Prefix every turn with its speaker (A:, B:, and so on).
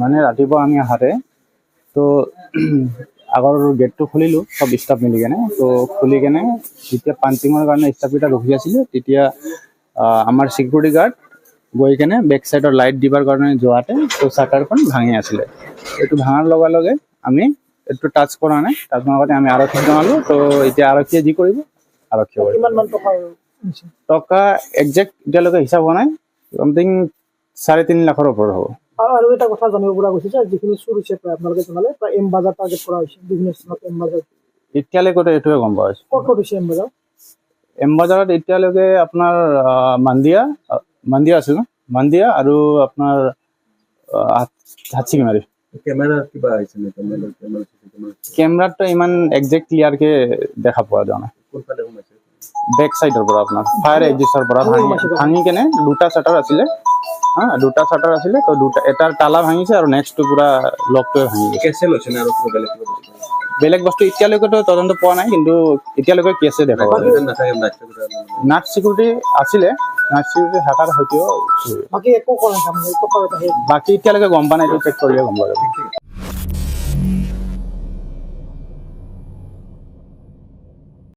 A: মানে ৰাতিপুৱা আমি আহাতে তো আগৰ গেটটো খুলিলোঁ চব ষ্টাফ মিলি কেনে। তো খুলি কেনে যেতিয়া পাঞ্চিঙৰ কাৰণে ষ্টাফকেইটা ৰখি আছিলে তেতিয়া আমাৰ চিকিউৰিটি গাৰ্ড গৈ কেনে বেক চাইডৰ লাইট দিবৰ কাৰণে যোৱাতে তো শ্বাটাৰখন ভাঙি আছিলে। এইটো ভাঙাৰ লগে লগে আমি এইটো টাচ কৰা নাই, টাচ নকৰাতে আমি আৰক্ষীক জনালোঁ। তো এতিয়া আৰক্ষীয়ে যি কৰিব আৰক্ষীয়ে কৰিব। টকা একজেক্ট এতিয়ালৈকে হিচাপ হোৱা নাই, সামথিং 3.5 লাখৰ ওপৰত হ'ব।
B: আৰু এটা কথা জানিব পৰা গৈছে যে যিখিনি চুৰ হৈছে প্ৰায় আপোনালোকে জনালে প্ৰায় এম বাজাৰ টাৰ্গেট কৰা হৈছে বিভিন্ন স্থানত। এম বাজাৰ
A: এতিয়ালৈকে এইটোৱে গম পোৱা হৈছে।
B: ক'ত হৈছে এম বাজাৰ?
A: এম বাজাৰত এতিয়ালৈকে আপোনাৰ মান্দিয়া আছিল ন, মান্দিয়া আৰু আপোনাৰ হাতচিঙিমাৰি। কেমেৰাটো ইমান একজেক্ট ক্লিয়াৰকে দেখা পোৱা যোৱা নাই। বেক চাইডৰ পৰা আপোনাৰ ফায়াৰ এক্সিষ্টৰ পৰা ভাঙি কেনে দুটা শ্বাটাৰ আছিলে, দুটা শ্বাটাৰ আছিলে। তো এটাৰ তালা ভাঙিছে আৰু নেক্সটটো পুৰা লকটোৱে ভাঙি গৈছে। বেলেগ বস্তু এতিয়ালৈকেতো তদন্ত পোৱা নাই, কিন্তু এতিয়ালৈকে কেছে দেখা পোৱা যায়। নাইট চিকিউৰিটি আছিলে, নাইট চিকিউৰিটি হাকাৰ হয়তো
B: বাকী একো কৰা নাই,
A: বাকী এতিয়ালৈকে গম পোৱা নাই, এইটো চেক কৰিলে গম পোৱা যাব।